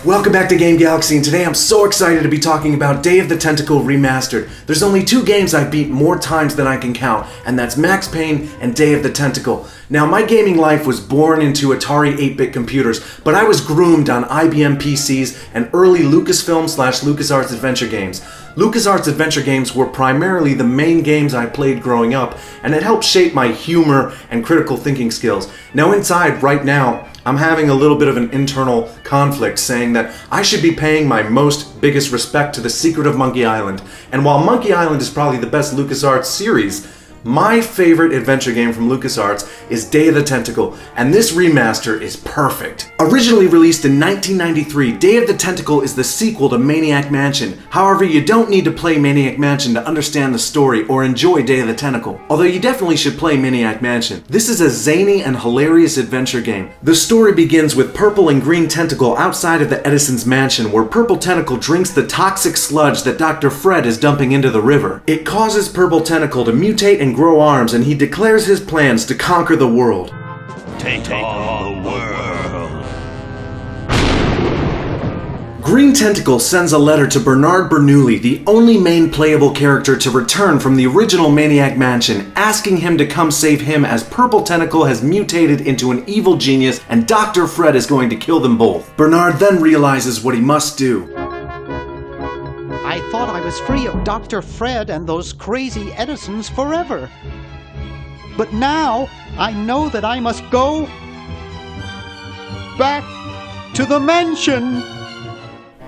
Welcome back to Game Galaxy, and today I'm so excited to be talking about Day of the Tentacle Remastered. There's only two games I've beat more times than I can count, and that's Max Payne and Day of the Tentacle. Now, my gaming life was born into Atari 8-bit computers, but I was groomed on IBM PCs and early Lucasfilm/LucasArts adventure games. LucasArts adventure games were primarily the main games I played growing up, and it helped shape my humor and critical thinking skills. Now, inside, right now, I'm having a little bit of an internal conflict saying that I should be paying my biggest respect to The Secret of Monkey Island. And while Monkey Island is probably the best LucasArts series, my favorite adventure game from LucasArts is Day of the Tentacle, and this remaster is perfect. Originally released in 1993, Day of the Tentacle is the sequel to Maniac Mansion. However, you don't need to play Maniac Mansion to understand the story or enjoy Day of the Tentacle, although you definitely should play Maniac Mansion. This is a zany and hilarious adventure game. The story begins with Purple and Green Tentacle outside of the Edison's mansion, where Purple Tentacle drinks the toxic sludge that Dr. Fred is dumping into the river. It causes Purple Tentacle to mutate and grow arms, and he declares his plans to conquer the world. Take on the world. Green Tentacle sends a letter to Bernard Bernoulli, the only main playable character to return from the original Maniac Mansion, asking him to come save him as Purple Tentacle has mutated into an evil genius and Dr. Fred is going to kill them both. Bernard then realizes what he must do. I thought I was free of Dr. Fred and those crazy Edisons forever. But now I know that I must go back to the mansion.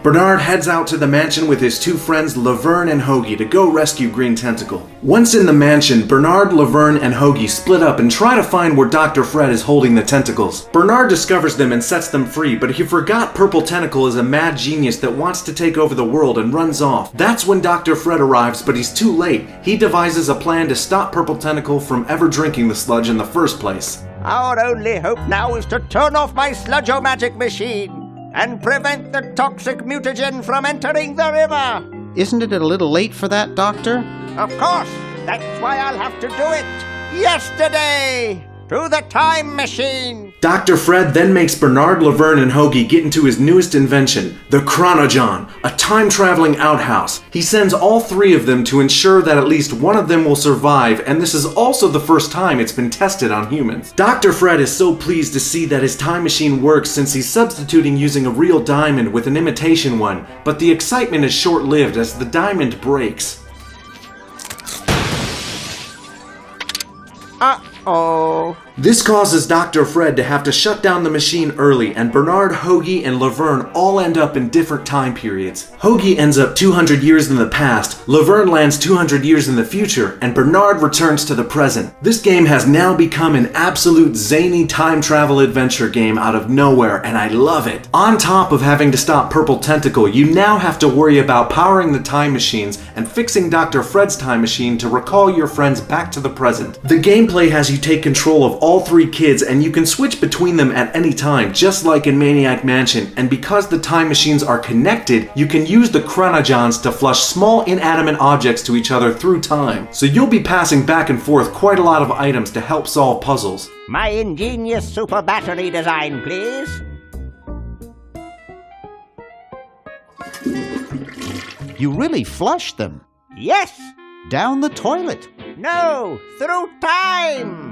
Bernard heads out to the mansion with his two friends Laverne and Hoagie to go rescue Green Tentacle. Once in the mansion, Bernard, Laverne, and Hoagie split up and try to find where Dr. Fred is holding the tentacles. Bernard discovers them and sets them free, but he forgot Purple Tentacle is a mad genius that wants to take over the world and runs off. That's when Dr. Fred arrives, but he's too late. He devises a plan to stop Purple Tentacle from ever drinking the sludge in the first place. Our only hope now is to turn off my sludge-o-magic machine and prevent the toxic mutagen from entering the river. Isn't it a little late for that, Doctor? Of course. That's why I'll have to do it yesterday. To the time machine. Dr. Fred then makes Bernard, Laverne, and Hoagie get into his newest invention, the Chronogon, a time-traveling outhouse. He sends all three of them to ensure that at least one of them will survive, and this is also the first time it's been tested on humans. Dr. Fred is so pleased to see that his time machine works since he's substituting using a real diamond with an imitation one, but the excitement is short-lived as the diamond breaks. Uh-oh. This causes Dr. Fred to have to shut down the machine early, and Bernard, Hoagie, and Laverne all end up in different time periods. Hoagie ends up 200 years in the past, Laverne lands 200 years in the future, and Bernard returns to the present. This game has now become an absolute zany time travel adventure game out of nowhere, and I love it. On top of having to stop Purple Tentacle, you now have to worry about powering the time machines and fixing Dr. Fred's time machine to recall your friends back to the present. The gameplay has you take control of all three kids, and you can switch between them at any time, just like in Maniac Mansion, and because the time machines are connected, you can use the Chronogons to flush small inanimate objects to each other through time. So you'll be passing back and forth quite a lot of items to help solve puzzles. My ingenious super battery design, please. You really flushed them. Yes. Down the toilet. No, through time.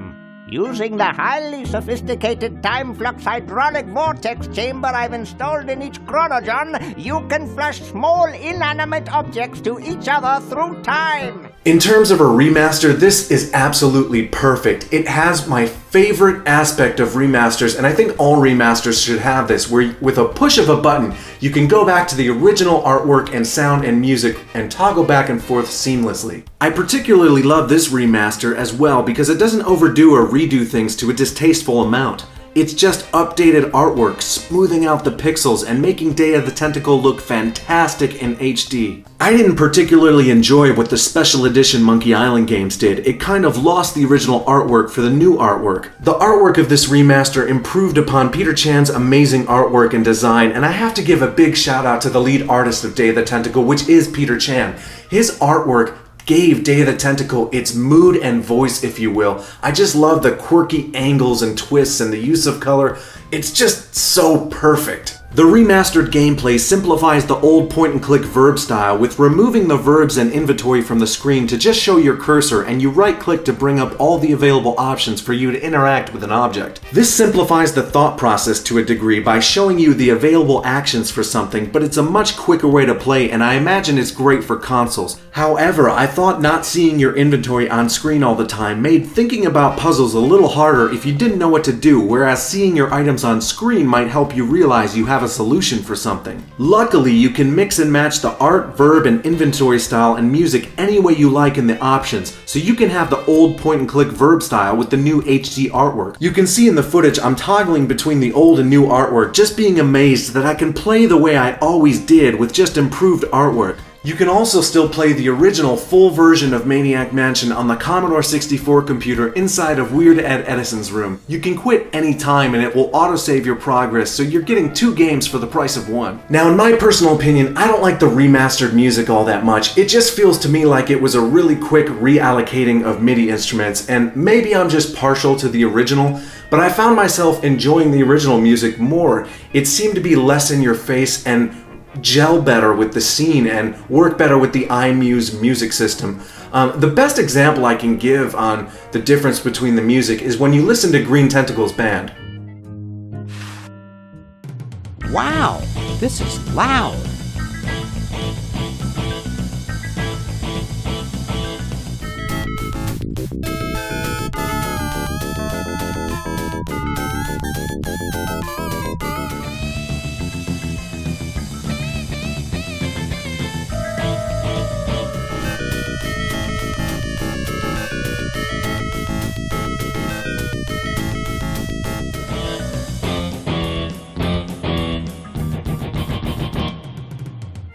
Using the highly sophisticated time flux hydraulic vortex chamber I've installed in each Chronogon, you can flush small inanimate objects to each other through time. In terms of a remaster, this is absolutely perfect. It has my favorite aspect of remasters, and I think all remasters should have this, where with a push of a button, you can go back to the original artwork and sound and music and toggle back and forth seamlessly. I particularly love this remaster as well because it doesn't overdo or redo things to a distasteful amount. It's just updated artwork, smoothing out the pixels and making Day of the Tentacle look fantastic in HD. I didn't particularly enjoy what the special edition Monkey Island games did. It kind of lost the original artwork for the new artwork. The artwork of this remaster improved upon Peter Chan's amazing artwork and design, and I have to give a big shout out to the lead artist of Day of the Tentacle, which is Peter Chan. His artwork gave Day of the Tentacle its mood and voice, if you will. I just love the quirky angles and twists and the use of color. It's just so perfect. The remastered gameplay simplifies the old point-and-click verb style with removing the verbs and inventory from the screen to just show your cursor, and you right-click to bring up all the available options for you to interact with an object. This simplifies the thought process to a degree by showing you the available actions for something, but it's a much quicker way to play, and I imagine it's great for consoles. However, I thought not seeing your inventory on screen all the time made thinking about puzzles a little harder if you didn't know what to do, whereas seeing your items on screen might help you realize you have a solution for something. Luckily, you can mix and match the art, verb, and inventory style and music any way you like in the options, so you can have the old point-and-click verb style with the new HD artwork. You can see in the footage I'm toggling between the old and new artwork, just being amazed that I can play the way I always did with just improved artwork. You can also still play the original full version of Maniac Mansion on the Commodore 64 computer inside of Weird Ed Edison's room. You can quit any time and it will autosave your progress, so you're getting 2 games for the price of 1. Now, in my personal opinion, I don't like the remastered music all that much. It just feels to me like it was a really quick reallocating of MIDI instruments, and maybe I'm just partial to the original, but I found myself enjoying the original music more. It seemed to be less in your face and gel better with the scene and work better with the iMuse music system. The best example I can give on the difference between the music is when you listen to Green Tentacle's band. Wow, this is loud.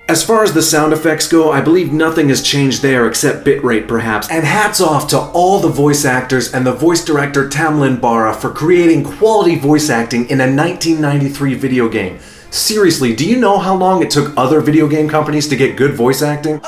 As far as the sound effects go, I believe nothing has changed there except bitrate perhaps, and hats off to all the voice actors and the voice director Tamlin Barra for creating quality voice acting in a 1993 video game. Seriously, do you know how long it took other video game companies to get good voice acting?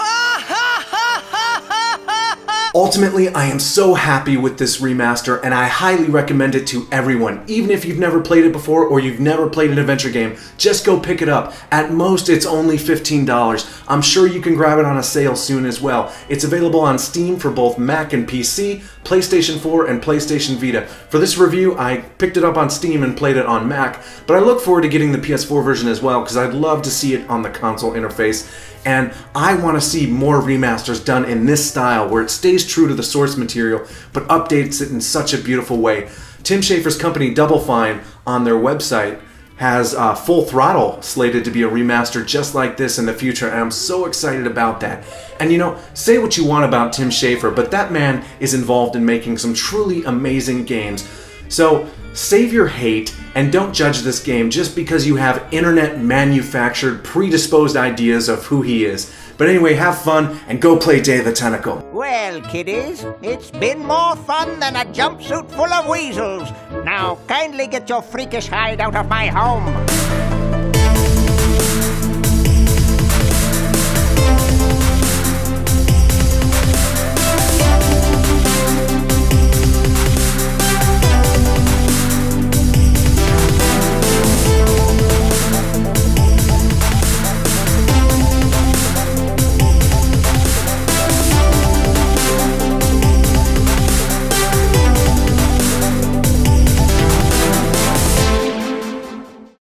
Ultimately, I am so happy with this remaster, and I highly recommend it to everyone. Even if you've never played it before or you've never played an adventure game, just go pick it up. At most, it's only $15. I'm sure you can grab it on a sale soon as well. It's available on Steam for both Mac and PC, PlayStation 4, and PlayStation Vita. For this review, I picked it up on Steam and played it on Mac, but I look forward to getting the PS4 version as well because I'd love to see it on the console interface. And I want to see more remasters done in this style where it stays true to the source material but updates it in such a beautiful way. Tim Schafer's company Double Fine on their website has Full Throttle slated to be a remaster just like this in the future, and I'm so excited about that. And you know, say what you want about Tim Schafer, but that man is involved in making some truly amazing games. So save your hate and don't judge this game just because you have internet manufactured predisposed ideas of who he is. But anyway, have fun and go play Day of the Tentacle. Well, kiddies, it's been more fun than a jumpsuit full of weasels. Now kindly get your freakish hide out of my home.